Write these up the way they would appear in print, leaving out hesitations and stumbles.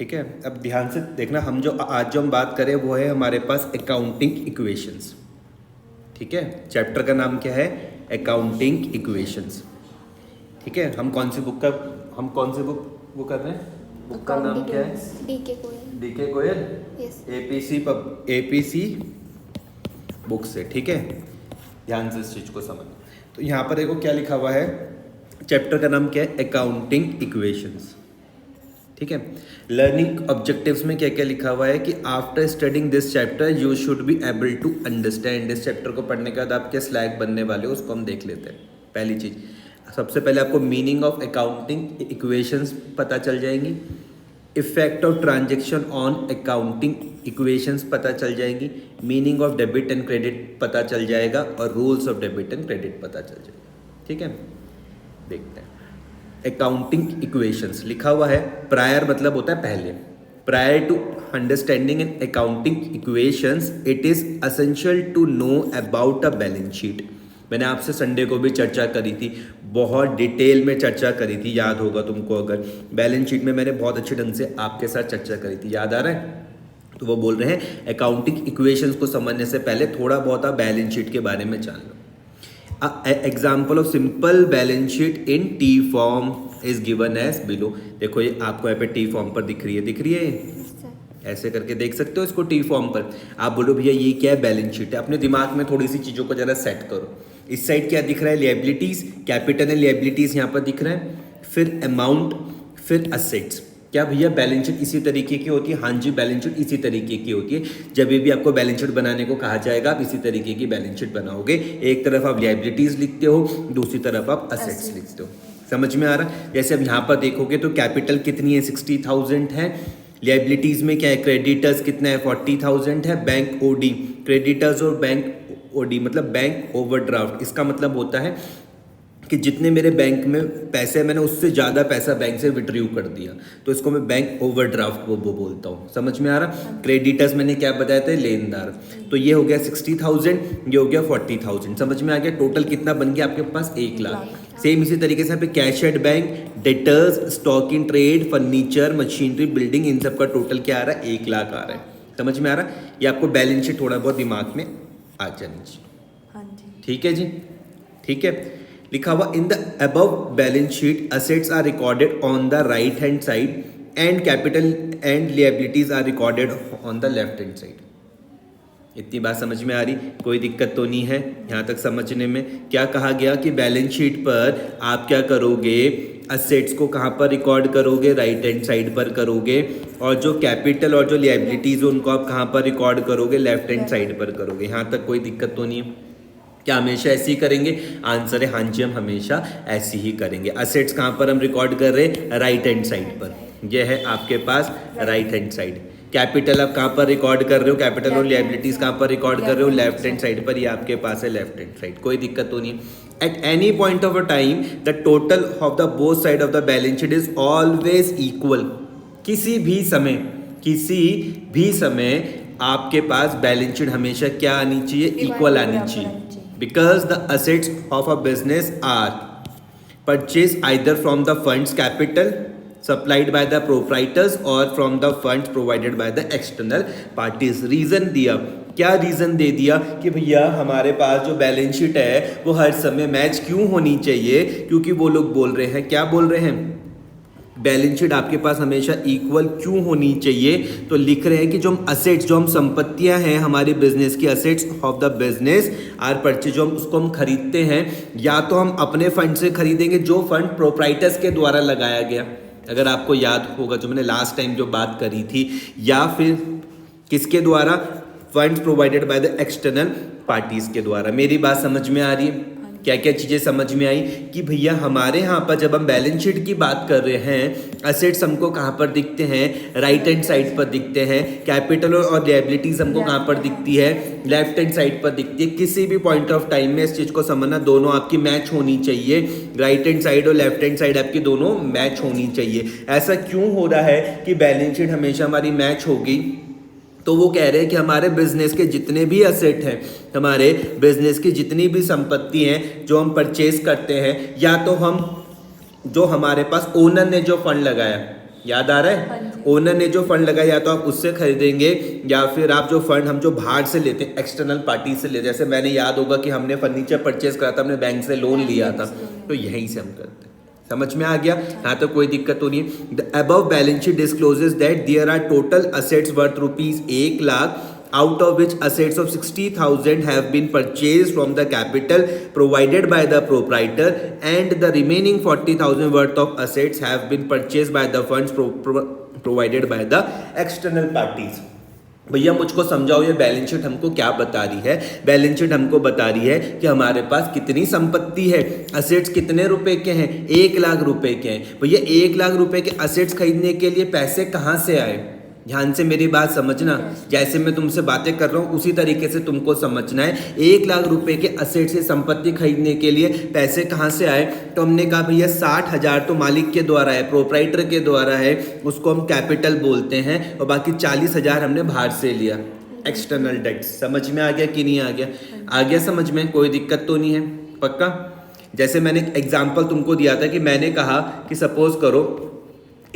ठीक है, अब ध्यान से देखना, हम जो आज जो हम बात करें वो है हमारे पास अकाउंटिंग इक्वेशंस। ठीक है, चैप्टर का नाम क्या है? Accounting equations. ठीक है, हम कौन सी बुक वो कर रहे हैं? बुक का नाम क्या है? डीके गोयल एपीसी बुक से। ठीक है, ध्यान से इस चीज को समझ। तो यहाँ पर देखो क्या लिखा हुआ है, चैप्टर का नाम क्या है? Accounting equations. ठीक है, लर्निंग ऑब्जेक्टिव्स में क्या क्या लिखा हुआ है कि after studying this chapter you should be able to understand. इस चैप्टर को पढ़ने के बाद आप क्या स्लैग बनने वाले हो उसको हम देख लेते हैं। पहली चीज, सबसे पहले आपको मीनिंग ऑफ अकाउंटिंग इक्वेशंस पता चल जाएंगी, effect of transaction on accounting equations पता चल जाएंगी, meaning of debit and credit पता चल जाएगा और rules of debit and credit पता चल जाएगा। ठीक है, देखते हैं। अकाउंटिंग इक्वेशंस लिखा हुआ है, प्रायर मतलब होता है पहले। Prior to understanding in accounting equations it is essential to know about a balance sheet. मैंने आपसे संडे को भी चर्चा करी थी, बहुत डिटेल में चर्चा करी थी, याद होगा तुमको अगर। बैलेंस शीट में मैंने बहुत अच्छे ढंग से आपके साथ चर्चा करी थी, याद आ रहा है? तो वो बोल रहे हैं अकाउंटिंग इक्वेशंस को समझने से पहले थोड़ा बहुत आप बैलेंस शीट के बारे में जान लो। Example of simple balance sheet in T form is given as below. देखो ये आपको यहाँ पे टी फॉर्म पर दिख रही है ऐसे करके देख सकते हो इसको टी फॉर्म पर। आप बोलो भैया ये क्या है? बैलेंस शीट है। अपने दिमाग में थोड़ी सी चीज़ों को जरा सेट करो। इस साइड क्या दिख रहा है? लिएबिलिटीज, कैपिटल एंड लिएबिलिटीज यहाँ पर दिख रहा है, फिर अमाउंट, फिर असेट्स। क्या भैया बैलेंस शीट इसी तरीके की होती है? हाँ जी, बैलेंस शीट इसी तरीके की होती है। जब भी आपको बैलेंस शीट बनाने को कहा जाएगा आप इसी तरीके की बैलेंस शीट बनाओगे। एक तरफ आप लिएबिलिटीज लिखते हो, दूसरी तरफ आप असेट्स लिखते हो। समझ में आ रहा है? जैसे अब यहाँ पर देखोगे तो कैपिटल कितनी है? 60,000 है। लिएबिलिटीज में क्या है? क्रेडिटर्स कितना है? 40,000 है। बैंक ओडी, क्रेडिटर्स और बैंक ओडी मतलब बैंक ओवरड्राफ्ट। इसका मतलब होता है कि जितने मेरे बैंक में पैसे मैंने उससे ज़्यादा पैसा बैंक से विड्रॉ कर दिया, तो इसको मैं बैंक ओवरड्राफ्ट वो बोलता हूँ। समझ में आ रहा? क्रेडिटर्स मैंने क्या बताया था? लेनदार। तो ये हो गया 60,000, ये हो गया 40,000। समझ में आ गया? टोटल कितना बन गया आपके पास? 1,00,000। सेम इसी तरीके से यहाँ पे cash at bank, debtors, stock in trade, furniture, machinery, building, इन सब का टोटल क्या आ रहा है? 1,00,000 आ रहा है। समझ में आ रहा है? ये आपको बैलेंस शीट थोड़ा बहुत दिमाग में आ जानी चाहिए। ठीक है जी, ठीक है। लिखा हुआ in the above balance sheet assets are recorded on the right hand side and capital and liabilities are recorded on the left hand side. इतनी बात समझ में आ रही? कोई दिक्कत तो नहीं है यहाँ तक समझने में? क्या कहा गया कि बैलेंस शीट पर आप क्या करोगे? असेट्स को कहाँ पर रिकॉर्ड करोगे? राइट हैंड साइड पर करोगे, और जो कैपिटल और जो लिएबिलिटीज उनको आप कहाँ पर रिकॉर्ड करोगे? लेफ्ट हैंड साइड पर करोगे। यहाँ तक कोई दिक्कत तो नहीं है? क्या हमेशा ऐसे ही करेंगे? आंसर है हाँ जी, हम हमेशा ऐसे ही करेंगे। असेट्स कहाँ पर हम रिकॉर्ड कर रहे हैं? राइट हैंड साइड पर। यह है आपके पास राइट हैंड साइड। कैपिटल आप कहाँ पर रिकॉर्ड कर रहे हो? कैपिटल और लिएबिलिटीज कहाँ पर रिकॉर्ड कर रहे हो? लेफ्ट हैंड साइड पर। ये आपके पास है लेफ्ट हैंड साइड। कोई दिक्कत तो नहीं। At any point of a time the total of the both side of the balance sheet is always equal. किसी भी समय आपके पास बैलेंस शीट हमेशा क्या आनी चाहिए? इक्वल आनी चाहिए। Because the assets of a business are purchased either from the funds capital supplied by the proprietors or from the funds provided by the external parties. Reason दिया, क्या रीजन दे दिया कि भैया हमारे पास जो बैलेंस शीट है वो हर समय मैच क्यों होनी चाहिए? क्योंकि वो लोग बोल रहे हैं, क्या बोल रहे हैं? बैलेंस शीट आपके पास हमेशा इक्वल क्यों होनी चाहिए? तो लिख रहे हैं कि जो हम असेट्स, जो हम संपत्तियां हैं हमारी बिजनेस की, assets of the business are purchase, जो हम उसको हम खरीदते हैं, या तो हम अपने फंड से खरीदेंगे जो फंड प्रोप्राइटर्स के द्वारा लगाया गया, अगर आपको याद होगा जो मैंने लास्ट टाइम जो बात करी थी, या फिर किसके द्वारा? Funds provided by the external parties के द्वारा। मेरी बात समझ में आ रही है? क्या क्या चीज़ें समझ में आई कि भैया हमारे यहाँ पर जब हम बैलेंस शीट की बात कर रहे हैं, असेट्स हमको कहाँ पर दिखते हैं? राइट हैंड साइड पर दिखते हैं। कैपिटल और लिएबिलिटीज हमको कहाँ पर दिखती है? लेफ्ट हैंड साइड पर दिखती है। किसी भी पॉइंट ऑफ टाइम में इस चीज़ को समझना, दोनों आपकी मैच होनी चाहिए। राइट हैंड साइड और लेफ्ट हैंड साइड आपकी दोनों मैच होनी चाहिए। ऐसा क्यों हो रहा है कि बैलेंस शीट हमेशा हमारी मैच होगी? तो वो कह रहे हैं कि हमारे बिजनेस के जितने भी असेट हैं, हमारे बिजनेस की जितनी भी संपत्ति हैं जो हम परचेज करते हैं, या तो हम जो हमारे पास ओनर ने जो फंड लगाया, याद आ रहा है? ओनर ने जो फंड लगाया या तो आप उससे खरीदेंगे या फिर आप जो फंड हम जो बाहर से लेते हैं एक्सटर्नल पार्टी से लेते हैं, जैसे मैंने याद होगा कि हमने फर्नीचर परचेज करा था, हमने बैंक से लोन लिया था, तो यहीं से हम करते हैं। समझ में आ गया? यहाँ तो कोई दिक्कत तो नहीं है। The above balance sheet discloses that there are total assets worth rupees 1 lakh, out of which assets of 60,000 have been purchased from the capital provided by the proprietor and the remaining 40,000 worth of assets have been purchased by the funds provided by the external parties। भैया मुझको समझाओ ये balance sheet हमको क्या बता रही है? Balance sheet हमको बता रही है कि हमारे पास कितनी संपत्ति है, असेट्स कितने रुपए के हैं, 1 लाख रुपए के हैं। भैया 1 लाख रुपए के असेट्स खरीदने के लिए पैसे कहाँ से आए? ध्यान से मेरी बात समझना, जैसे मैं तुमसे बातें कर रहा हूँ उसी तरीके से तुमको समझना है। 1 लाख रुपए के असेट से संपत्ति खरीदने के लिए पैसे कहाँ से आए? तो हमने कहा भैया 60,000 तो मालिक के द्वारा है, प्रोप्राइटर के द्वारा है, उसको हम कैपिटल बोलते हैं, और बाकी 40,000 हमने बाहर से लिया, एक्सटर्नल डेट। समझ में आ गया कि नहीं आ गया? आ गया समझ में? कोई दिक्कत तो नहीं है? पक्का? जैसे मैंने एग्जाम्पल तुमको दिया था कि मैंने कहा कि सपोज करो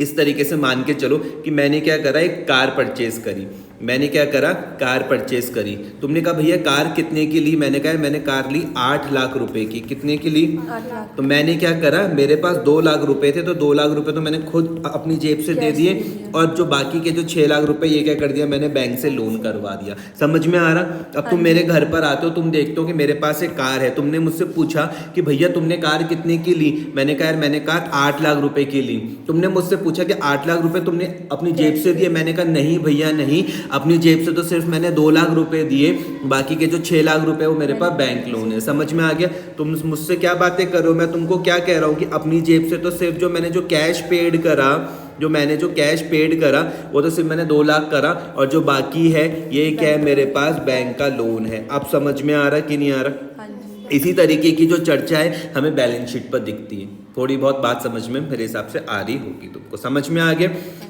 इस तरीके से मान के चलो कि मैंने क्या करा, एक कार परचेज करी। मैंने क्या करा, कार परचेज करी। तुमने कहा भैया कार कितने की ली? मैंने कहा मैंने कार ली 8 लाख रुपए की। कितने की ली? 8 लाख। तो मैंने क्या करा, मेरे पास 2 लाख रुपए थे, तो 2 लाख रुपए तो मैंने खुद अपनी जेब से दे दिए, और जो बाकी के जो 6 लाख रुपए ये क्या कर दिया, मैंने बैंक से लोन करवा दिया। समझ में आ रहा? अब तुम मेरे घर पर आते हो, तुम देखते हो कि मेरे पास एक कार है, तुमने मुझसे पूछा कि भैया तुमने कार कितने की ली? मैंने कहा यार मैंने कार 8 लाख रुपए की ली। तुमने मुझसे पूछा कि 8 लाख रुपए तुमने अपनी जेब से दिए? मैंने कहा नहीं भैया नहीं, अपनी जेब से तो सिर्फ मैंने 2 लाख रुपए दिए, बाकी के जो 6 लाख रुपए वो मेरे पास बैंक लोन है। समझ में आ गया? तुम मुझसे क्या बातें कर रहे हो? मैं तुमको क्या कह रहा हूँ कि अपनी जेब से तो सिर्फ जो मैंने जो कैश पेड करा, वो तो सिर्फ मैंने 2 लाख करा, और जो बाकी है ये क्या है, मेरे पास बैंक का लोन है। अब समझ में आ रहा कि नहीं आ रहा? इसी तरीके की जो चर्चा है हमें बैलेंस शीट पर दिखती है। थोड़ी बहुत बात समझ में मेरे हिसाब से आ रही होगी तुमको। समझ में आ गया?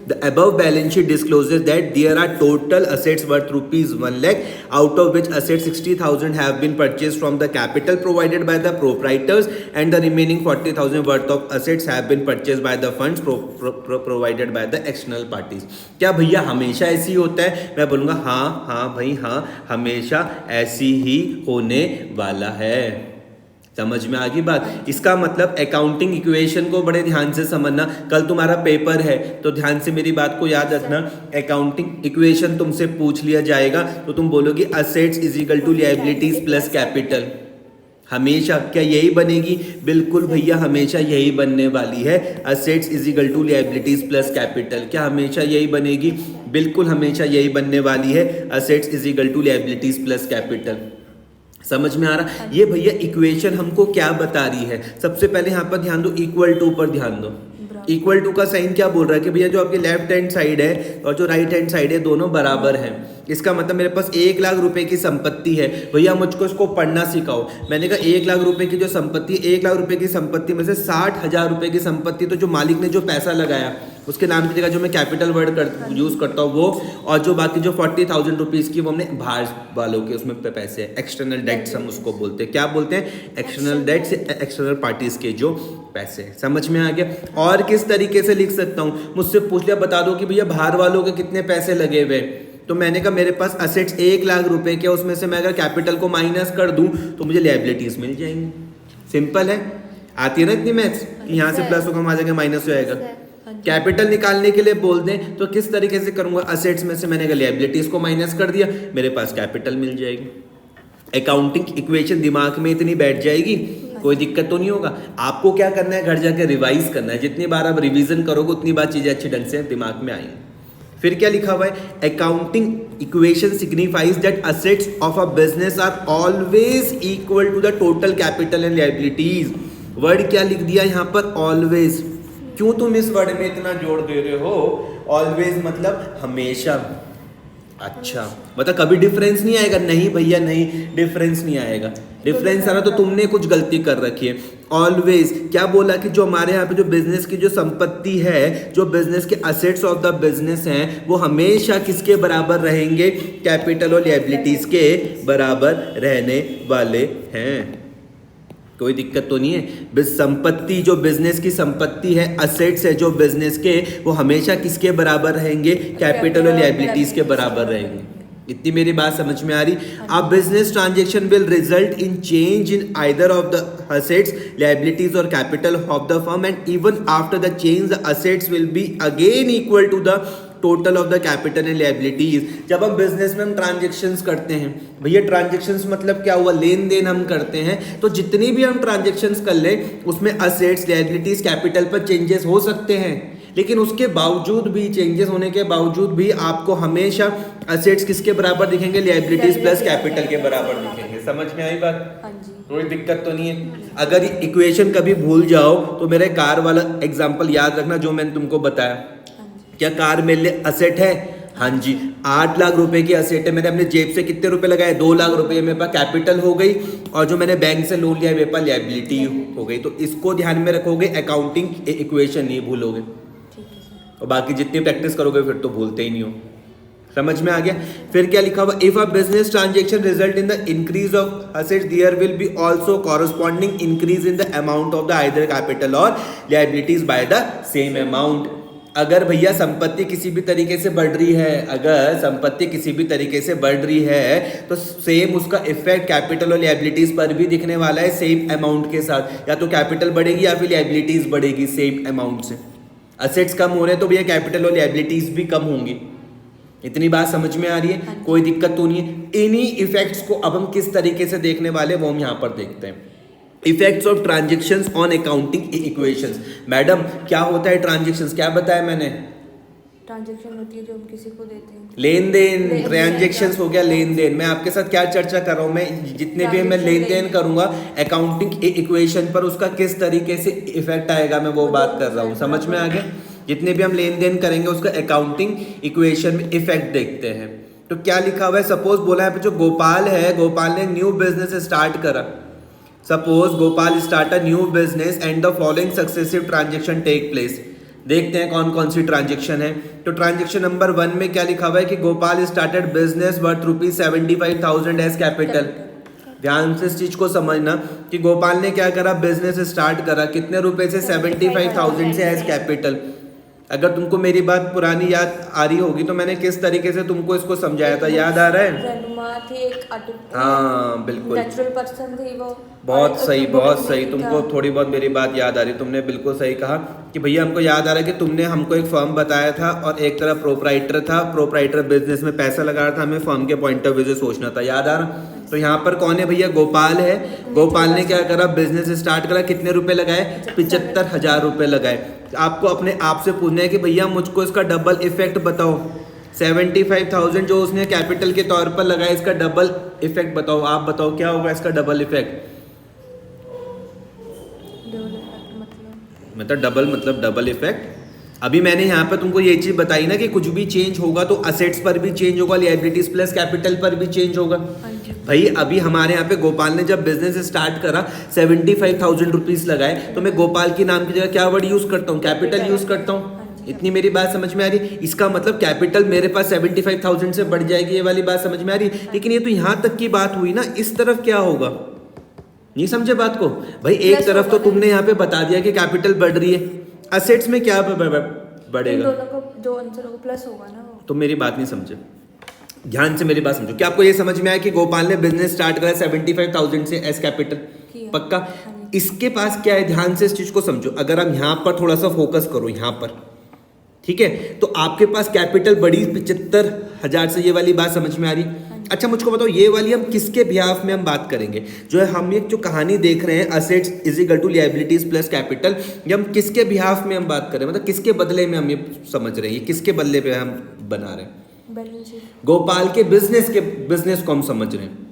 The above balance sheet discloses that there are total assets worth rupees 1 lakh, out of which assets 60,000 have been purchased from the capital provided by the proprietors and the remaining 40,000 worth of assets have been purchased by the funds provided by the external parties. क्या भैया हमेशा ऐसी होता है? मैं बोलूंगा हाँ भाई हाँ, हमेशा ऐसी ही होने वाला है। समझ में आ गई बात? इसका मतलब अकाउंटिंग इक्वेशन को बड़े ध्यान से समझना। कल तुम्हारा पेपर है तो ध्यान से मेरी बात को याद रखना। अकाउंटिंग इक्वेशन तुमसे पूछ लिया जाएगा तो तुम बोलोगे assets is equal to liabilities plus capital. हमेशा क्या यही बनेगी? बिल्कुल भैया हमेशा यही बनने वाली है। Assets is equal to liabilities plus capital. क्या हमेशा यही बनेगी? बिल्कुल हमेशा यही बनने वाली है। Assets is equal to liabilities plus capital. समझ में आ रहा? ये भैया इक्वेशन हमको क्या बता रही है? सबसे पहले यहाँ पर ध्यान दो, इक्वल टू पर ध्यान दो। इक्वल टू का साइन क्या बोल रहा है कि भैया जो आपके लेफ्ट हैंड साइड है और जो राइट हैंड साइड है दोनों बराबर हैं। इसका मतलब मेरे पास 1 लाख रुपए की संपत्ति है। भैया मुझको इसको पढ़ना सिखाओ। मैंने कहा 1 लाख रुपए की जो संपत्ति, 1 लाख रुपए की संपत्ति में से 60,000 रुपए की संपत्ति तो जो मालिक ने जो पैसा लगाया उसके नाम की जगह जो मैं कैपिटल वर्ड यूज करता हूँ वो, और जो बाकी जो 40,000 रुपीज की वो हमने बाहर वालों के उसमें पैसे है, एक्सटर्नल डेट्स हम उसको बोलते हैं। क्या बोलते हैं? एक्सटर्नल डेट्स, एक्सटर्नल पार्टीज के जो पैसे। समझ में आ गया? और किस तरीके से लिख सकता हूँ? मुझसे पूछ लिया बता दो कि भैया बाहर वालों के कितने पैसे लगे हुए, तो मैंने कहा मेरे पास असेट्स 1 लाख रुपए के, उसमें से मैं अगर कैपिटल को माइनस कर दूं तो मुझे लायबिलिटीज मिल जाएंगी। सिंपल है। आती है ना इतनी मैथ्स? यहाँ से प्लस होगा, वहां जाके माइनस हो जाएगा। कैपिटल निकालने के लिए बोल दें तो किस तरीके से करूंगा? असेट्स में से मैंने लायबिलिटीज को माइनस कर दिया, मेरे पास कैपिटल मिल जाएगी। अकाउंटिंग इक्वेशन दिमाग में इतनी बैठ जाएगी, कोई दिक्कत तो नहीं होगा। आपको क्या करना है? घर जाके रिवाइज करना है। जितनी बार आप रिवीजन करोगे उतनी बार चीजें अच्छी ढंग से दिमाग में आएंगी। फिर क्या लिखा हुआ है? Accounting equation signifies that assets of a business are always equal to the total capital and liabilities. Word क्या लिख दिया यहाँ पर? ऑलवेज। क्यों तुम इस वर्ड में इतना जोर दे रहे हो? ऑलवेज मतलब हमेशा। अच्छा मतलब कभी डिफरेंस नहीं आएगा? नहीं भैया नहीं, डिफरेंस नहीं आएगा। डिफरेंस आना तो तुमने कुछ गलती कर रखी है। ऑलवेज क्या बोला कि जो हमारे यहाँ पे जो बिजनेस की जो संपत्ति है, जो बिजनेस के असेट्स ऑफ द बिजनेस हैं, वो हमेशा किसके बराबर रहेंगे? कैपिटल और लायबिलिटीज के बराबर रहने वाले हैं। कोई दिक्कत तो नहीं है। संपत्ति जो बिजनेस की संपत्ति है, असेट्स है जो बिजनेस के, वो हमेशा किसके बराबर रहेंगे? कैपिटल और लायबिलिटीज के बराबर रहेंगे। इतनी मेरी बात समझ में आ रही? अब business transaction will result in change in either of the assets, liabilities और capital of the firm, and even after the change the assets will be again equal to the total of the capital and liabilities. जब हम business में हम transactions करते हैं, भैया transactions मतलब क्या हुआ? लेन देन हम करते हैं, तो जितनी भी हम ट्रांजेक्शन्स कर ले उसमें असेट्स, लायबिलिटीज, कैपिटल पर चेंजेस हो सकते हैं, लेकिन उसके बावजूद भी, चेंजेस होने के बावजूद भी आपको हमेशा असेट्स किसके बराबर दिखेंगे? लायबिलिटीज प्लस कैपिटल के बराबर दिखेंगे। समझ में आई बात? कोई दिक्कत तो नहीं है? अगर इक्वेशन कभी भूल जाओ तो मेरे कार वाला एग्जांपल याद रखना जो मैंने तुमको बताया। क्या कार मेरे लिए असेट है? हाँ जी। 8 लाख रुपए की असेट है, मैंने अपने जेब से कितने रुपए लगाए? 2 लाख रुपए मेरे पास कैपिटल हो गई, और जो मैंने बैंक से लोन लिया मेरे पास लायबिलिटी हो गई। तो इसको ध्यान में रखोगे, अकाउंटिंग इक्वेशन नहीं भूलोगे, और बाकी जितनी प्रैक्टिस करोगे फिर तो भूलते ही नहीं हो। समझ में आ गया? फिर क्या लिखा हुआ? If a business transaction result in the increase of assets there will be also corresponding increase in the amount of the either capital और liabilities by the same amount. अगर भैया संपत्ति किसी भी तरीके से बढ़ रही है, अगर संपत्ति किसी भी तरीके से बढ़ रही है तो सेम उसका इफेक्ट कैपिटल और लायबिलिटीज पर भी दिखने वाला है सेम अमाउंट के साथ। या तो कैपिटल बढ़ेगी या फिर लायबिलिटीज बढ़ेगी सेम अमाउंट से। असेट्स कम हो रहे हैं तो भैया कैपिटल और लायबिलिटीज भी कम होंगी। इतनी बात समझ में आ रही है? कोई दिक्कत तो नहीं है? इन्हीं इफेक्ट्स को अब हम किस तरीके से देखने वाले वो हम यहाँ पर देखते हैं। Effects of transactions on accounting equations. Madam क्या होता है ट्रांजेक्शंस? क्या बताया मैंने? ट्रांजेक्शन होती है जो हम किसी को देते हैं, लेन देन। ट्रांजेक्शंस हो गया लेन देन। मैं आपके साथ क्या चर्चा कर रहा हूँ? मैं जितने भी मैं लेन देन करूंगा अकाउंटिंग इक्वेशन पर, उसका किस तरीके से इफेक्ट आएगा मैं वो बात कर रहा हूँ। समझ में आ गया? जितने भी हम लेन देन करेंगे उसका अकाउंटिंग इक्वेशन में इफेक्ट देखते हैं। तो क्या लिखा हुआ है? सपोज बोला है जो गोपाल है, गोपाल ने न्यू बिजनेस स्टार्ट करा। Suppose Gopal start a new business and the following successive transaction take place. देखते हैं कौन कौन सी ट्रांजेक्शन है। तो ट्रांजेक्शन नंबर 1 में क्या लिखा हुआ है कि Gopal started business worth ₹75,000 as capital. ध्यान से इस चीज को समझना कि गोपाल ने क्या करा? बिजनेस स्टार्ट करा कितने रुपए से? 75,000 से एज कैपिटल। अगर तुमको मेरी बात पुरानी याद आ रही होगी तो मैंने किस तरीके से तुमको इसको समझाया था, याद आ रहा है? हाँ बिल्कुल, नेचुरल पर्सन थी वो। बहुत सही, बहुत सही। तुमको थोड़ी बहुत मेरी बात याद आ रही। तुमने बिल्कुल सही कहा कि भैया हमको याद आ रहा है कि तुमने हमको एक फर्म बताया था और एक तरह प्रोप्राइटर था। प्रोप्राइटर बिजनेस में पैसा लगा रहा था, हमें फर्म के पॉइंट ऑफ व्यू से सोचना था। याद आ रहा? तो यहाँ पर कौन है भैया? गोपाल है। गोपाल ने क्या करा? बिजनेस स्टार्ट करा। कितने रुपए लगाए? 75,000 रुपए लगाए। आपको अपने आप से पूछना है कि भैया मुझको इसका डबल इफेक्ट बताओ। 75,000 जो उसने कैपिटल के तौर पर लगाया, इसका डबल इफेक्ट बताओ। आप बताओ क्या होगा इसका डबल इफेक्ट? मतलब डबल मतलब डबल इफेक्ट। अभी मैंने यहाँ पर तुमको ये चीज बताई ना कि कुछ भी चेंज होगा तो असेट्स पर भी चेंज होगा, लायबिलिटीज प्लस कैपिटल पर भी चेंज होगा। भाई अभी हमारे यहाँ पे गोपाल ने जब बिजनेस स्टार्ट करा 75,000 रुपीज लगाए, तो मैं गोपाल के नाम की जगह क्या वर्ड यूज करता हूँ? कैपिटल यूज करता हूँ। इतनी मेरी बात समझ में आ रही? इसका मतलब कैपिटल मेरे पास 75,000 से बढ़ जाएगी, ये वाली बात समझ में आ रही? लेकिन ये तो यहाँ तक की बात हुई ना, इस तरफ क्या होगा? नहीं समझे बात को? भाई एक तरफ तो तुमने यहाँ पे बता दिया कि कैपिटल बढ़ रही है, असेट्स में क्या बढ़ेगा? जो आंसर होगा प्लस होगा ना वो। तो मेरी बात नहीं समझे, ध्यान से मेरी बात समझो। क्या आपको ये समझ में आया कि गोपाल ने बिजनेस स्टार्ट करा 75,000 से एज कैपिटल? पक्का? इसके पास क्या है? ध्यान से इस चीज को समझो। अगर हम यहाँ पर थोड़ा सा फोकस करो, यहाँ पर, ठीक है, तो आपके पास कैपिटल बढ़ी 75,000 से। ये वाली बात समझ में आ रही? अच्छा मुझको बताओ, ये वाली हम किसके बिहाफ में हम बात करेंगे? जो है हम एक जो कहानी देख रहे हैं assets is equal to liabilities plus capital, ये हम किसके बिहाफ में हम बात कर रहे हैं? मतलब किसके बदले में हम ये समझ रहे हैं? ये किसके बदले पे हम बना रहे हैं? गोपाल के बिजनेस को हम समझ रहे हैं।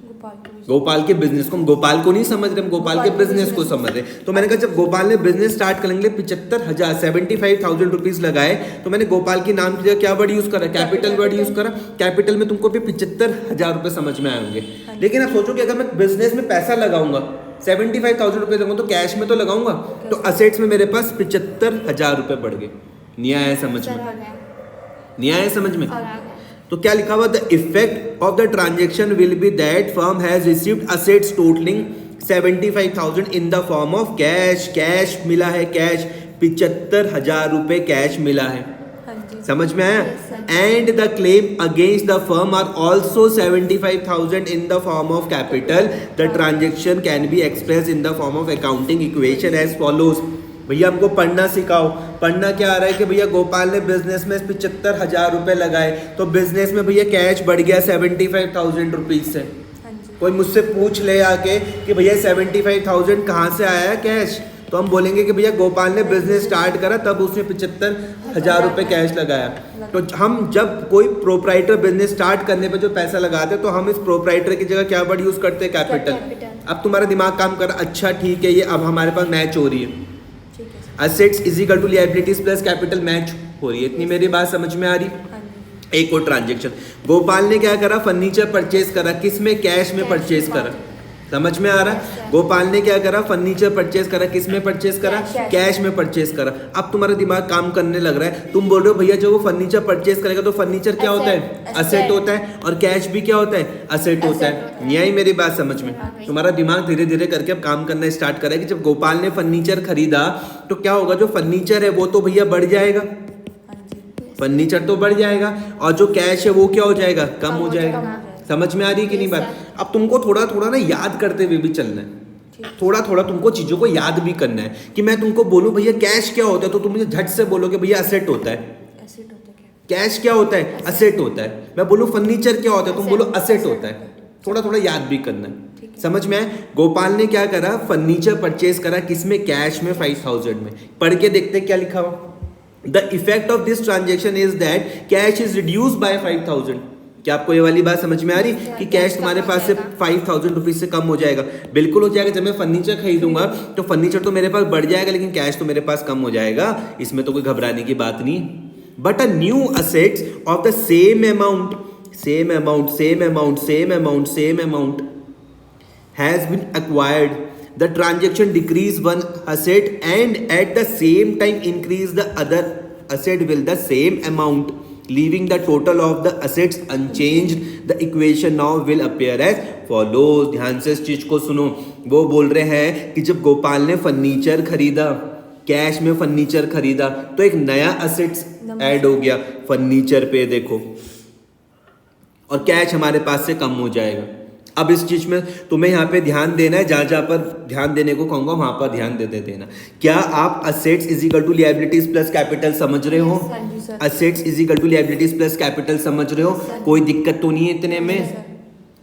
गोपाल के बिजनेस को हम गोपाल को नहीं समझ रहे, हम गोपाल के बिजनेस को समझ रहे। तो मैंने कहा जब गोपाल ने बिजनेस स्टार्ट करने के लिए 75,000 रुपीज लगाए, तो मैंने गोपाल के नाम की जगह क्या वर्ड यूज करा? कैपिटल वर्ड यूज करा। कैपिटल में तुमको भी 75,000 रुपए समझ में आएंगे। लेकिन आप सोचो कि अगर मैं बिजनेस में पैसा लगाऊंगा 75,000 रुपए लगाऊंगा तो कैश में तो लगाऊंगा, तो असेट्स में मेरे पास 75,000 रुपए बढ़ गए। नहीं आया समझ में? नहीं आया समझ में? तो क्या लिखा हुआ? The effect of the transaction will be that firm has received assets totalling 75,000 in the form of cash. Cash मिला है, कैश 75,000 रुपए कैश मिला है। हाँ जी। समझ में आया? And the claim against the firm are also 75,000 in the form of capital. The transaction can be express in the form of accounting equation as follows. भैया हमको पढ़ना सिखाओ। पढ़ना क्या आ रहा है कि भैया गोपाल ने बिजनेस में 75,000 रुपए लगाए, तो बिजनेस में भैया कैश बढ़ गया 75,000 रुपीज से। हाँ जी। कोई मुझसे पूछ ले आके कि भैया 75,000 कहाँ से आया है कैश, तो हम बोलेंगे कि भैया गोपाल ने बिजनेस स्टार्ट करा तब उसने 75,000 रुपए कैश लगाया। तो हम जब कोई प्रोप्राइटर बिजनेस स्टार्ट करने पे जो पैसा लगाते हैं, तो हम इस प्रोप्राइटर की जगह क्या वर्ड यूज करते हैं? कैपिटल। अब तुम्हारा दिमाग काम कर, अच्छा ठीक है, ये अब हमारे पास मैच हो रही है। ठीक है। Assets is equal to liabilities plus capital match हो रही है। इतनी मेरी बात समझ में आ रही? हाँ जी। एक और ट्रांजेक्शन, गोपाल ने क्या करा? फर्नीचर परचेज करा। किसमें? कैश में परचेज करा। समझ में आ रहा है? गोपाल ने क्या करा? फर्नीचर परचेज करा। किसमें परचेज करा? कैश में परचेज करा। अब तुम्हारा दिमाग काम करने लग रहा है, तुम बोल रहे हो भैया जब वो फर्नीचर परचेज करेगा तो फर्नीचर क्या होता है? असेट होता है, और कैश भी क्या होता है? असेट होता है। यही मेरी बात समझ में? तुम्हारा दिमाग धीरे धीरे करके अब काम करना स्टार्ट करेगा कि जब गोपाल ने फर्नीचर खरीदा तो क्या होगा? जो फर्नीचर है वो तो भैया बढ़ जाएगा, फर्नीचर तो बढ़ जाएगा, और जो कैश है वो क्या हो जाएगा? कम हो जाएगा। समझ में आ रही है कि नहीं बात? अब तुमको थोड़ा थोड़ा ना याद करते हुए भी चलना है, थोड़ा थोड़ा तुमको चीजों को याद भी करना है। कि मैं तुमको बोलूं भैया कैश क्या होता है, तो तुम मुझे झट से बोलोगे भैया असेट होता है। एसेट होता है क्या? कैश क्या होता है? असेट होता है। मैं बोलूं फर्नीचर क्या होता है, तुम बोलो असेट होता है। थोड़ा थोड़ा याद भी करना है। समझ में आए? गोपाल ने क्या करा? फर्नीचर परचेज करा। किसमें? कैश में 5,000 में। पढ़ के देखते क्या लिखा हुआ? The effect of this transaction is that cash is reduce by 5,000। क्या आपको ये वाली बात समझ में आ रही कि कैश तुम्हारे पास से 5,000 रुपीज से कम हो जाएगा? बिल्कुल हो जाएगा। जब मैं फर्नीचर खरीदूंगा तो फर्नीचर तो मेरे पास बढ़ जाएगा, लेकिन कैश तो मेरे पास कम हो जाएगा। इसमें तो कोई घबराने की बात नहीं। But a new assets of the same amount has been acquired, the transaction decrease one asset and at the same time increase the other asset with the same amount, leaving the total of the assets unchanged. The equation now will appear as follows. ध्यान से इस चीज को सुनो। वो बोल रहे हैं कि जब गोपाल ने फर्नीचर खरीदा, कैश में फर्नीचर खरीदा, तो एक नया असेट्स ऐड हो गया फर्नीचर पे, देखो, और कैश हमारे पास से कम हो जाएगा। अब इस चीज में तुम्हें यहाँ पे ध्यान देना है, जहां पर ध्यान देने को कहूंगा वहां पर ध्यान दे देना। क्या आप assets is equal to liabilities plus capital समझ रहे हो? Assets is equal to liabilities plus capital समझ रहे हो? कोई दिक्कत तो नहीं है इतने में?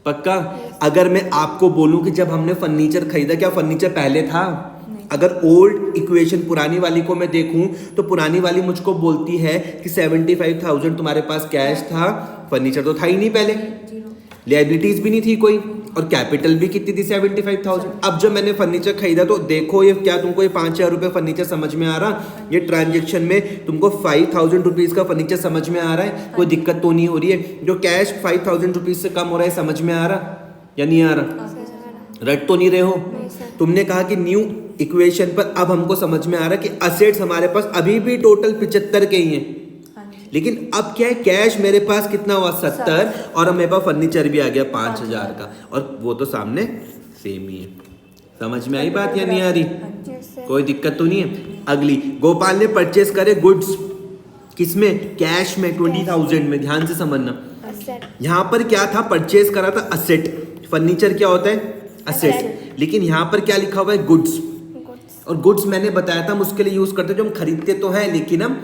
पक्का? अगर मैं आपको बोलूं कि जब हमने फर्नीचर खरीदा, क्या फर्नीचर पहले था? अगर ओल्ड इक्वेशन पुरानी वाली को मैं देखूं तो पुरानी वाली मुझको बोलती है कि 75,000 तुम्हारे पास कैश था, फर्नीचर तो था ही नहीं पहले, लायबिलिटीज भी नहीं थी कोई, और कैपिटल भी कितनी थी? 75,000। अब जब मैंने फर्नीचर खरीदा तो देखो, ये क्या तुमको ये 5,000 रुपये फर्नीचर समझ में आ रहा? ये ट्रांजेक्शन में तुमको 5,000 रुपीज का फर्नीचर समझ में आ रहा है? कोई दिक्कत तो नहीं हो रही है? जो कैश 5,000 रुपीज से कम हो रहा है, समझ में आ रहा या नहीं आ रहा? रट तो नहीं रहे हो? तुमने कहा कि न्यू इक्वेशन पर अब हमको समझ में आ रहा है कि असेट्स हमारे पास अभी भी टोटल 75 के ही हैं, लेकिन अब क्या है? कैश मेरे पास कितना हुआ? 70, और अब मेरे पास फर्नीचर भी आ गया 5,000 का, और वो तो सामने सेम ही है। समझ में आई बात या नहीं आ रही? कोई दिक्कत तो नहीं है? अगली, गोपाल ने परचेस करे गुड्स। किसमें? कैश में 20,000 में। ध्यान से समझना, यहाँ पर क्या था? परचेस करा था असेट। फर्नीचर क्या होता है? असेट। लेकिन यहाँ पर क्या लिखा हुआ है? गुड्स। और गुड्स मैंने बताया था हम उसके लिए यूज करते हैं जो हम खरीदते तो है, लेकिन हम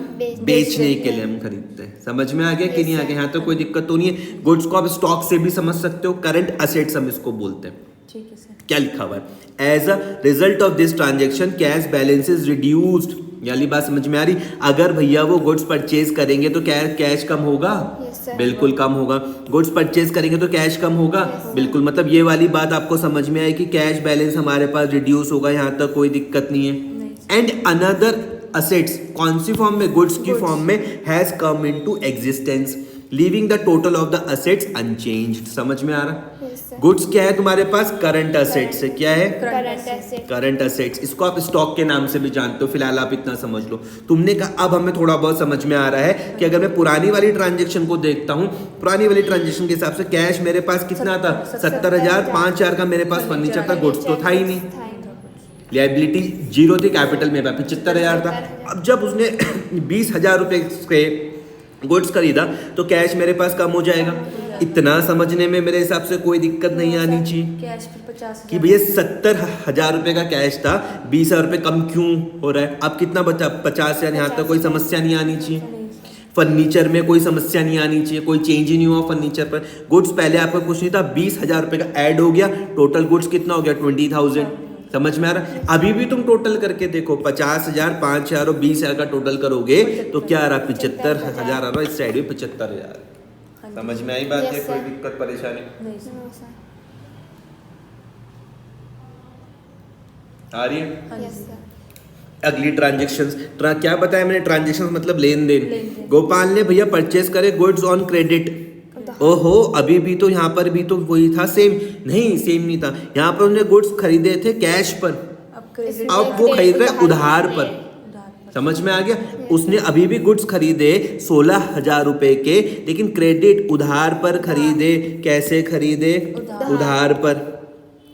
बेचने के लिए हम खरीदते हैं। समझ में आ गया कि नहीं आ गया? यहाँ तो कोई दिक्कत तो नहीं है। गुड्स को आप स्टॉक से भी समझ सकते हो, करंट असेट्स हम इसको बोलते हैं। ठीक है सर। क्या लिखा हुआ है? As a result of this transaction cash balance is reduced. यानी बात समझ में आ रही? अगर भैया वो गुड्स परचेज करेंगे तो कैश कम होगा? बिल्कुल कम होगा। गुड्स परचेज करेंगे तो कैश कम होगा? बिल्कुल। मतलब ये वाली बात आपको समझ में आई कि कैश बैलेंस हमारे पास रिड्यूस होगा, यहाँ तक कोई दिक्कत नहीं है। एंड अनदर असेट्स कौन सी फॉर्म में? गुड्स की फॉर्म में has come into existence, leaving the total of the assets unchanged. समझ में आ रहा? गुड्स क्या है तुम्हारे पास? करंट असेट्स है। क्या है? Current asset. Current assets. इसको आप स्टॉक के नाम से भी जानते हो, फिलहाल आप इतना समझ लो। तुमने कहा अब हमें थोड़ा बहुत समझ में आ रहा है कि अगर मैं पुरानी वाली ट्रांजेक्शन को देखता हूँ, पुरानी वाली ट्रांजेक्शन के हिसाब से कैश मेरे पास कितना था? 70,000। 5,000 का मेरे पास फर्नीचर था, गुड्स तो था ही नहीं। लाइबिलिटी जीरो थी, कैपिटल मेरे पास 75,000 था। अब जब उसने 20,000 रुपए के गुड्स खरीदा तो कैश मेरे पास कम हो जाएगा। इतना समझने में मेरे हिसाब से कोई दिक्कत नहीं आनी चाहिए कैश फिर 50,000 कि भैया 70,000 रुपए का कैश था, 20,000 रुपए कम क्यों हो रहा है? अब कितना बचा? 50,000। यहाँ तक कोई समस्या नहीं आनी चाहिए। फर्नीचर में कोई समस्या नहीं आनी चाहिए, कोई चेंज ही नहीं हुआ फर्नीचर पर। गुड्स पहले आपका कुछ नहीं था, 20,000 रुपए का ऐड हो गया, टोटल गुड्स कितना हो गया? 20,000। समझ में आ रहा है? अभी भी तुम टोटल करके देखो, 50,000, 5,000 और 20,000 का टोटल करोगे तो क्या आ रहा? 75,000 आ रहा है। इस साइड में 75,000। समझ में आई बात है? Yes, कोई sir. दिक्कत परेशानी नहीं सर। No sir. आ रही है? हाँ यस जी। सर। अगली ट्रांजेक्शंस। क्या बताया मैंने? ट्रांजेक्शंस मतलब लेन देन। लेन-देन। गोपाल ने भैया परचेस करे गुड्स ऑन क्रेडिट। ओहो, अभी भी तो यहाँ पर भी तो वही था, सेम नहीं, सेम नहीं था। यहाँ पर उन्होंने गुड्स खरीदे थे कैश पर, अब क्रेडिट अब वो खरीद रहे हैं उधार पर। उधार पर। समझ में आ गया? उसने अभी भी गुड्स खरीदे 16,000 रुपए के, लेकिन क्रेडिट उधार पर खरीदे। कैसे खरीदे? उधार पर।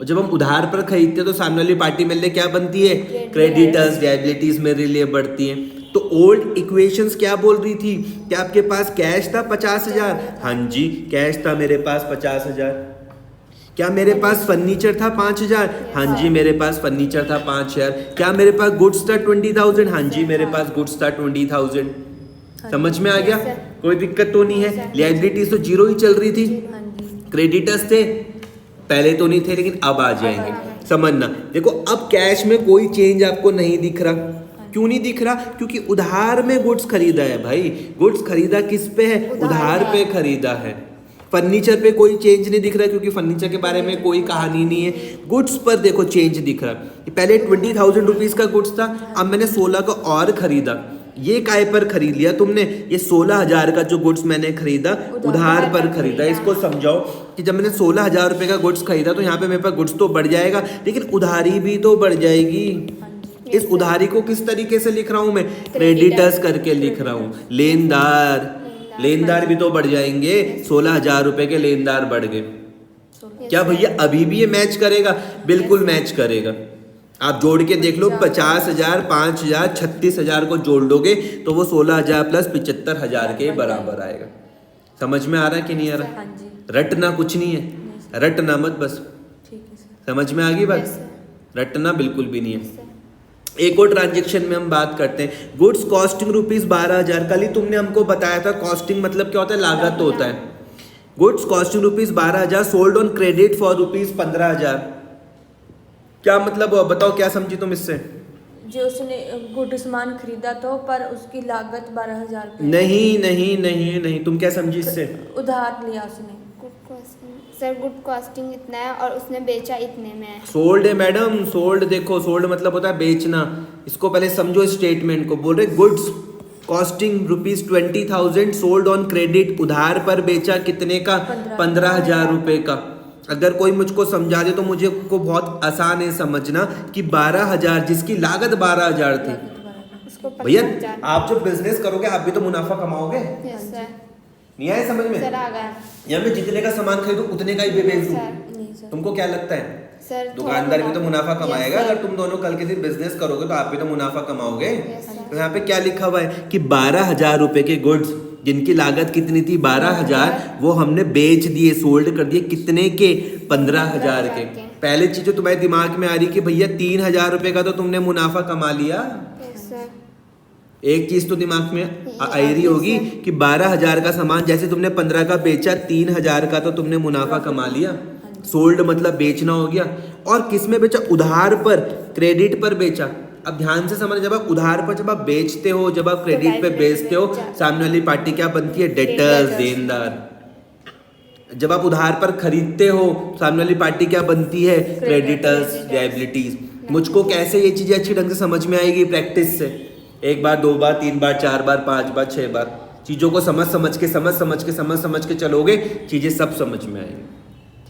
और जब हम उधार पर खरीदते हैं तो सामने वाली पार्टी मेरे लिए क्या बनती है? क्रेडिटर्स। लायबिलिटीज मेरे लिए बढ़ती हैं। तो ओल्ड इक्वेशंस क्या बोल रही थी कि आपके पास कैश था 50,000? हाँ जी, कैश था मेरे पास 50,000। क्या मेरे पास फर्नीचर था 5,000? हाँ जी, मेरे पास फर्नीचर था 5,000। क्या मेरे पास गुड्स था 20,000? हाँ जी, मेरे पास गुड्स था 20,000। समझ में आ गया? Yes, sir. कोई दिक्कत तो नहीं है। लायबिलिटीज तो जीरो ही चल रही थी, हाँ जी। क्रेडिटर्स थे पहले तो नहीं थे, लेकिन अब आ जाएंगे। समझना, देखो अब कैश में कोई चेंज आपको नहीं दिख रहा। क्यों नहीं दिख रहा? क्योंकि उधार में गुड्स खरीदा है भाई। गुड्स खरीदा किस पे है? उधार पे खरीदा है। फर्नीचर पे कोई चेंज नहीं दिख रहा क्योंकि फर्नीचर के बारे में कोई कहानी नहीं है। गुड्स पर देखो चेंज दिख रहा। पहले 20,000 रुपीज का गुड्स था, अब मैंने 16 का और खरीदा। ये काय पर खरीद लिया तुमने? ये 16,000 का जो गुड्स मैंने खरीदा उधार पर खरीदा। इसको समझाओ कि जब मैंने 16,000 रुपए का गुड्स खरीदा तो यहाँ पे मेरे पास गुड्स तो बढ़ जाएगा, लेकिन उधारी भी तो बढ़ जाएगी। इस उधारी को किस तरीके से लिख रहा हूं मैं? क्रेडिटर्स करके लिख रहा हूं। लेनदार, लेनदार भी तो बढ़ जाएंगे। 16,000 रुपए के लेनदार बढ़ गए। क्या भैया अभी भी ये मैच करेगा? बिल्कुल मैच करेगा। आप जोड़ के देख लो, 50,000, 5,000, 36,000 को जोड़ लोगे तो वो 16,000 प्लस 75,000 के बराबर आएगा। समझ में आ रहा है कि नहीं आ रहा? हाँ जी। रटना कुछ नहीं है, रटना मत बस। ठीक है सर। समझ में आ गई बात? Yes, sir. रटना बिल्कुल भी नहीं है। एक और ट्रांजेक्शन में हम बात करते हैं। Goods costing rupees 12,000। कल ही तुमने हमको बताया था कॉस्टिंग मतलब क्या होता है? लागत होता है। Goods costing rupees 12,000 sold on credit for rupees 15,000। क्या मतलब हुआ? बताओ क्या समझी तुम इससे? जो उसने गुड सामान खरीदा तो पर उसकी लागत 12,000 रुपये। नहीं नहीं नहीं नहीं, तुम क्या समझी इससे? उधार लिया उसने। Good costing sir, good costing इतना है और उसने बेचा इतने में है। सोल्ड है मैडम, सोल्ड। देखो सोल्ड मतलब होता है बेचना। इसको पहले समझो स्टेटमेंट को। बोल रहे goods costing rupees 20,000 sold on credit, उधार पर बेचा कितने का? 15,000 रुपए का। अगर कोई मुझको समझा दे तो मुझे को बहुत आसान है समझना कि 12,000 जिसकी लागत 12,000 थी। उसको भैया 15,000। आप जब बिजनेस करोगे आप भी तो मुनाफा कमाओगे। Yes sir. नहीं आए समझ में? सर आ गया या मैं जितने का सामान खरीदूं उतने का ही बेच दूं? सर। नहीं सर। तुमको क्या लगता है? सर दुकानदार भी तो मुनाफा कमाएगा। Yes, sir. अगर तुम दोनों कल के दिन बिजनेस करोगे तो आप भी तो मुनाफा कमाओगे। Yes, sir. तो यहाँ पे क्या लिखा हुआ है कि 12,000 रुपए के गुड्स जिनकी लागत कितनी थी? 12,000, वो हमने बेच दिए, सोल्ड कर दिए। कितने के? 15,000 के। पहले चीज जो तुम्हारे दिमाग में आ रही कि भैया 3,000 रुपए का तो तुमने मुनाफा कमा लिया। Yes sir. एक चीज तो दिमाग में आ रही होगी कि 12,000 का सामान जैसे तुमने 15 का बेचा, 3,000 का तो तुमने मुनाफा कमा लिया। सोल्ड मतलब बेचना हो गया। और किस में बेचा? उधार पर, क्रेडिट पर बेचा। अब ध्यान से समझ, जब आप उधार पर जब आप बेचते हो, जब आप क्रेडिट पे बेचते हो, सामने वाली पार्टी क्या बनती है? डेटर्स, देनदार। जब आप उधार पर खरीदते हो, सामने वाली पार्टी क्या बनती है? Creditors, liabilities. मुझको कैसे ये चीजें अच्छी ढंग से समझ में आएगी? प्रैक्टिस से। 1 बार, 2 बार, 3 बार, 4 बार, 5 बार, 6 बार चीजों को समझ समझ के चलोगे, चीजें सब समझ में आएंगी।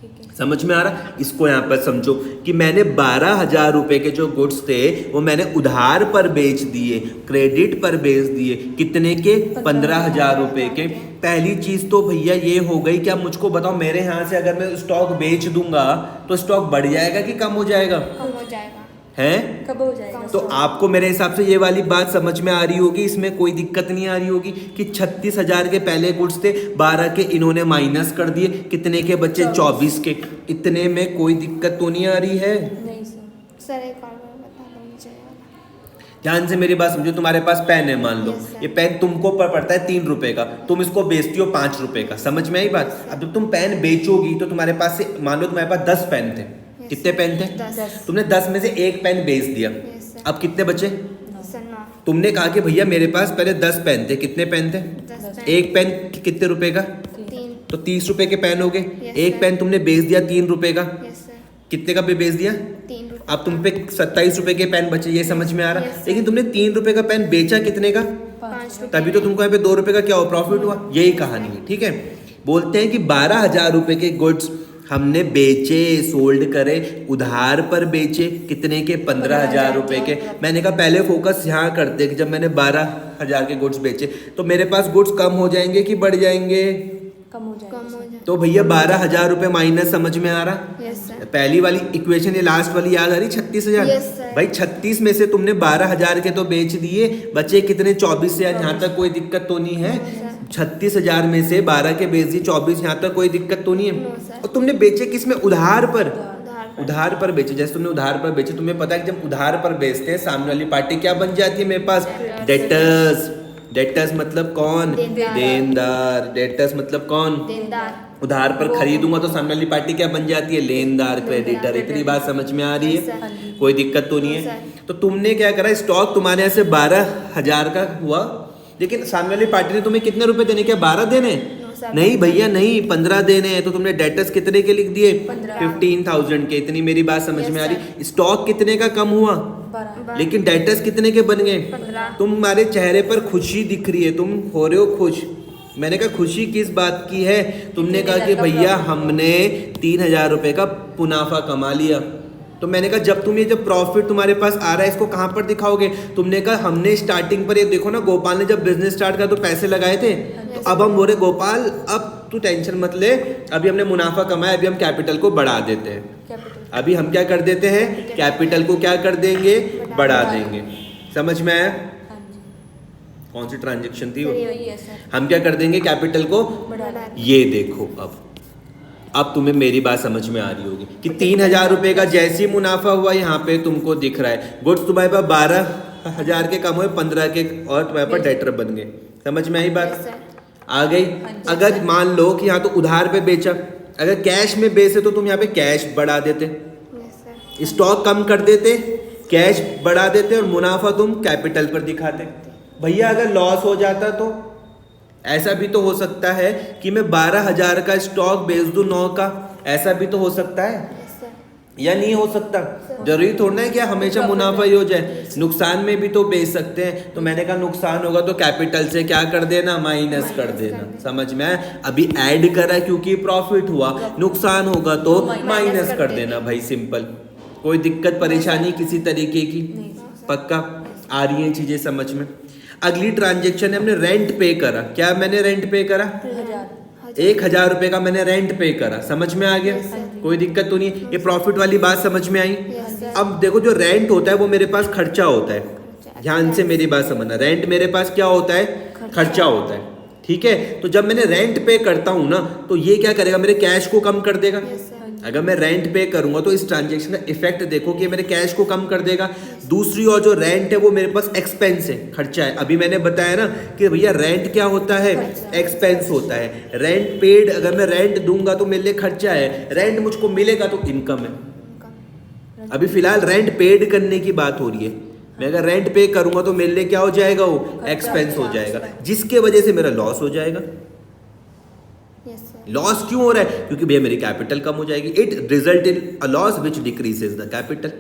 ठीक है। समझ में आ रहा? इसको यहाँ पर समझो कि मैंने 12,000 रुपए के जो गुड्स थे वो मैंने उधार पर बेच दिए, क्रेडिट पर बेच दिए, कितने के? 15,000 रुपए के। पहली चीज तो भैया ये हो गई कि अब मुझको बताओ, मेरे यहाँ से अगर मैं स्टॉक बेच दूंगा तो स्टॉक बढ़ जाएगा कि कम हो जाएगा? कम हो जाएगा। है? कब हो जाएगा? तो आपको मेरे हिसाब से ये वाली बात समझ में आ रही होगी, इसमें कोई दिक्कत नहीं आ रही होगी कि 36,000 के पहले गुड्स थे, 12 के इन्होंने माइनस कर दिए, कितने के बच्चे? 24 के। इतने में कोई दिक्कत तो नहीं आ रही है? नहीं सर। सर एक और बार बता दो मुझे। ध्यान से मेरी बात समझो। तुम्हारे पास पेन है, मान लो Yes, sir. ये पेन तुमको पड़ता है 3 रुपए का, तुम इसको बेचती हो 5 रुपए का। समझ में आई बात? अब जब तुम पेन बेचोगी तो तुम्हारे पास से मान लो तुम्हारे पास 10 पेन थे। कितने पेन थे? 10। तुमने 10 में से एक पेन बेच दिया, Yes, sir. अब कितने बचे? सर 9। तुमने कहा कि भैया मेरे पास पहले 10 पेन थे, कितने पेन थे? 10 एक पेन कितने रुपए का? 3। तो 30 रुपए के पेन हो गए। Yes, एक sir. पेन तुमने बेच दिया 3 रुपए का, यस सर। कितने का पे बेच दिया? 3 रुपये। अब तुम पे 27 रुपए के पेन बचे, ये समझ में आ रहा? Yes, sir. लेकिन तुमने 3 रुपए का पेन बेचा कितने का? 5 रुपये। तभी तो तुमको यहाँ पे 2 रुपए का क्या हो? प्रॉफिट हुआ। यही कहानी है, ठीक है? बोलते हैं कि 12,000 रुपए के गुड्स हमने बेचे, सोल्ड करे, उधार पर बेचे, कितने के? 15,000 रुपए के। मैंने कहा पहले फोकस यहाँ करते कि जब मैंने 12,000 के गुड्स बेचे तो मेरे पास गुड्स कम हो जाएंगे कि बढ़ जाएंगे? कम हो जाएगा। कम हो जाए। तो भैया 12,000 रुपए माइनस, समझ में आ रहा? Yes sir. पहली वाली इक्वेशन, ये लास्ट वाली याद आ रही? 36,000। Yes, sir. भाई 36 में से तुमने 12,000 के तो बेच दिए, बचे कितने? 24,000। यहाँ तक कोई दिक्कत तो नहीं है? 36,000 में से 12 के बेच दिए, 24, यहाँ तक कोई दिक्कत तो नहीं है? No, sir. और तुमने बेचे किस में? उधार पर। उधार पर। उधार पर बेचे। जैसे तुमने उधार पर बेचे, तुम्हें पता है कि जब उधार पर बेचते हैं सामने वाली पार्टी क्या बन जाती है मेरे पास? डेटर्स। डेटर्स मतलब कौन? देनदार। देनदार। डेटर्स मतलब कौन? देनदार। उधार पर खरीदूंगा तो सामने वाली पार्टी क्या बन जाती है? लेनदार, क्रेडिटर। इतनी बात समझ में आ रही Yes, है? sir. कोई दिक्कत तो नहीं No, है? sir. तो तुमने क्या करा, स्टॉक तुम्हारे यहाँ से 12,000 का हुआ, लेकिन सामने वाली पार्टी ने तुम्हें कितने रुपए देने? क्या 12 देने? No, sir. नहीं भैया नहीं, 15 देने हैं। तो तुमने डेटर्स कितने के लिख दिए? 15। 15,000 के। इतनी मेरी बात समझ Yes, में आ sir. रही? स्टॉक कितने का कम हुआ? 12। लेकिन डेटर्स कितने के बन गए? 15। तुम्हारे चेहरे पर खुशी दिख रही है, तुम हो रहे हो खुश। मैंने कहा खुशी किस बात की है? तुमने कहा कि भैया हमने 3,000 रुपए का मुनाफा कमा लिया। तो मैंने कहा जब तुम ये जब प्रॉफिट तुम्हारे पास आ रहा है इसको कहाँ पर दिखाओगे? तुमने कहा हमने स्टार्टिंग पर, ये देखो ना, गोपाल ने जब बिजनेस स्टार्ट करा तो पैसे लगाए थे। तो अब हम बोले गोपाल अब तू टेंशन मत ले, अभी हमने मुनाफा कमाया, अभी हम कैपिटल को बढ़ा देते हैं। कैपिटल। अभी हम क्या कर देते हैं? कैपिटल को क्या कर देंगे? बढ़ा देंगे। समझ में आया? हाँ जी। कौन सी ट्रांजेक्शन थी वो? यही है सर। हम क्या कर देंगे? कैपिटल को। बढ़ा ये देखो, अब तुम्हें मेरी बात समझ में आ रही होगी कि 3,000 रुपए का जैसी मुनाफा हुआ यहाँ पे तुमको दिख रहा है। गुड्स तुम्हारे पास 12,000 के कम हुए, 15 के और तुम्हारे पास डेटर बन गए। समझ में आई Yes, बात? sir. आ गई? अगर मान लो कि यहाँ तो उधार पे बेचा, अगर कैश में बेचे तो तुम यहाँ पे कैश बढ़ा देते, Yes, sir. स्टॉक कम कर देते, कैश बढ़ा देते और मुनाफा तुम कैपिटल पर दिखाते। भैया अगर लॉस हो जाता तो ऐसा भी तो हो सकता है कि मैं 12,000 का स्टॉक बेच दूं 9 का, ऐसा भी तो हो सकता है Yes, sir. या नहीं हो सकता? जरूरी थोड़ा है कि हमेशा मुनाफा ही हो जाए, नुकसान में भी तो बेच सकते हैं। तो मैंने कहा नुकसान होगा तो कैपिटल से क्या कर देना? माइनस कर देना। समझ में आया? अभी ऐड करा क्योंकि प्रॉफिट हुआ, नुकसान होगा तो माइनस कर देना। भाई सिंपल, कोई दिक्कत परेशानी किसी तरीके की? पक्का आ रही है चीजें समझ में? अगली ट्रांजेक्शन है, हमने रेंट पे करा। क्या मैंने रेंट पे करा? 1,000 रुपए का मैंने रेंट पे करा। समझ में आ गया? कोई दिक्कत तो नहीं है? ये प्रॉफिट वाली बात समझ में आई? Yes, sir. अब देखो जो रेंट होता है वो मेरे पास खर्चा होता है। ध्यान से मेरी बात समझना, रेंट मेरे पास क्या होता है? खर्चा होता है। ठीक है? तो जब मैंने रेंट पे करता हूं ना तो ये क्या करेगा? मेरे कैश को कम कर देगा। Yes, sir. अगर मैं रेंट पे करूंगा तो इस ट्रांजेक्शन का इफेक्ट देखो कि मेरे कैश को कम कर देगा। दूसरी और जो रेंट है वो मेरे पास एक्सपेंस है, खर्चा है। अभी मैंने बताया ना कि भैया रेंट क्या होता है? एक्सपेंस होता है। रेंट पेड, अगर मैं रेंट दूंगा तो मेरे लिए खर्चा है, रेंट मुझको मिलेगा तो इनकम है। अभी फिलहाल रेंट पेड करने की बात हो रही है। मैं अगर रेंट पे करूंगा तो मेरे लिए क्या हो जाएगा? वो एक्सपेंस हो जाएगा, जिसके वजह से मेरा लॉस हो जाएगा। Yes, sir. लॉस क्यों हो रहा है? क्योंकि भैया मेरी कैपिटल कम हो जाएगी। It result in a loss which decreases the capital.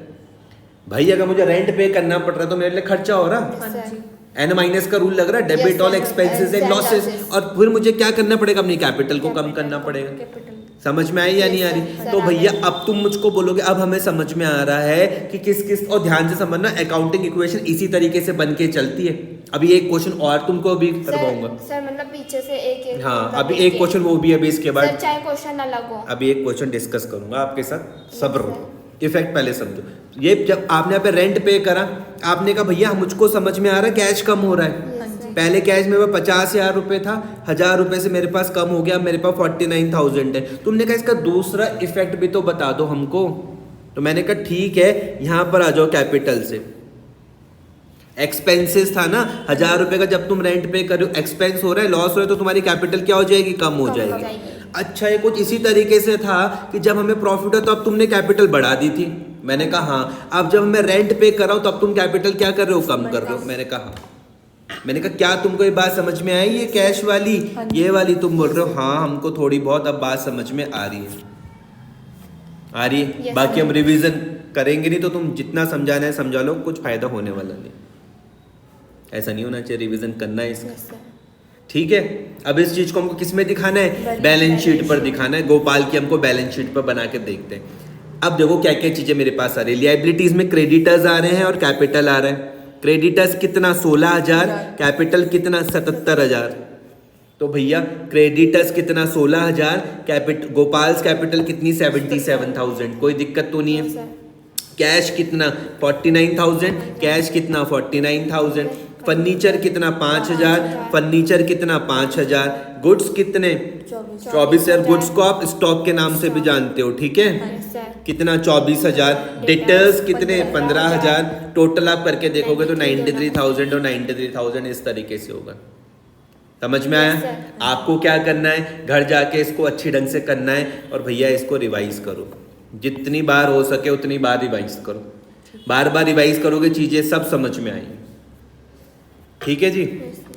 भाई अगर मुझे रेंट पे करना पड़ रहा है तो मेरे लिए खर्चा हो रहा, Yes, sir. एन माइनस का रूल लग रहा है, debit Yes, all sir. Expenses and And losses. losses. और फिर मुझे क्या करना पड़ेगा? अपनी कैपिटल को कम करना पड़ेगा। कैपिटल। समझ में आई या नहीं आ रही? तो भैया अब तुम मुझको बोलोगे, अब हमें समझ में आ रहा है कि किस किस, और ध्यान से समझना, अकाउंटिंग इक्वेशन इसी तरीके से बन के चलती है। अभी एक क्वेश्चन और तुमको अभी करवाऊंगा। सर मतलब पीछे से एक हाँ, अभी एक क्वेश्चन वो भी अभी इसके बाद, सर चाहे क्वेश्चन अलग हो। अभी एक क्वेश्चन डिस्कस करूंगा आपके साथ, सब्र रखो। इफेक्ट पहले समझो। ये जब आपने यहाँ पे रेंट पे करा, आपने कहा भैया मुझको समझ में आ रहा है कैश कम हो रहा है। पहले कैश मेरे पास 50,000 रुपये था, 1,000 रुपये से मेरे पास कम हो गया, मेरे पास 49,000 है। तुमने कहा इसका दूसरा इफेक्ट भी तो बता दो हमको। तो मैंने कहा ठीक है, यहाँ पर आ जाओ कैपिटल से। एक्सपेंसेस था ना 1,000 रुपये का, जब तुम रेंट पे कर रहे हो, एक्सपेंस हो रहा है, लॉस हो रहा है, तो तुम्हारी कैपिटल क्या हो जाएगी? कम हो जाएगी। अच्छा, ये कुछ इसी तरीके से था कि जब हमें प्रॉफिट है तो अब तुमने कैपिटल बढ़ा दी थी। मैंने कहा हाँ। अब जब मैं रेंट पे कर रहा हूँ तो अब तुम कैपिटल क्या कर रहे हो? कम कर रहे हो। मैंने कहा हाँ। मैंने कहा क्या तुमको ये बात समझ में आई? ये कैश वाली, ये वाली तुम बोल रहे हो हाँ, हमको थोड़ी बहुत अब बात समझ में आ रही है, आ रही है। Yes, बाकी sir. हम रिवीजन करेंगे नहीं, तो तुम जितना समझाना है समझा लो, कुछ फायदा होने वाला नहीं। ऐसा नहीं होना चाहिए, रिवीजन करना है इसका। Yes, sir. ठीक है। अब इस चीज को हमको किस में दिखाना है? बैलेंस शीट पर दिखाना है। गोपाल की हमको बैलेंस शीट पर बना के देखते हैं। अब देखो क्या क्या चीजें मेरे पास आ रही है। लायबिलिटीज में क्रेडिटर्स आ रहे हैं और कैपिटल आ रहा है। क्रेडिटर्स कितना? 16,000, कैपिटल कितना? 77,000। तो भैया क्रेडिटर्स कितना? 16,000, कैपिटल, गोपाल्स कैपिटल कितनी? 77,000। कोई दिक्कत तो नहीं है। कैश कितना? 49,000, कैश कितना? 49,000। फर्नीचर कितना? 5,000, फर्नीचर कितना? 5,000। गुड्स कितने? 24,000। गुड्स को आप स्टॉक के नाम से भी जानते हो, ठीक है? Yes, sir. कितना? 24,000। डिटेल्स कितने? 15,000। टोटल आप करके देखोगे तो 93,000 और 93,000 इस तरीके से होगा। समझ में आया? Yes, sir. आपको क्या करना है? घर जाके इसको अच्छी ढंग से करना है और भैया इसको रिवाइज करो। जितनी बार हो सके उतनी बार रिवाइज करो। बार बार रिवाइज करोगे चीजें सब समझ में आएंगी। ठीक है जी? Yes, sir.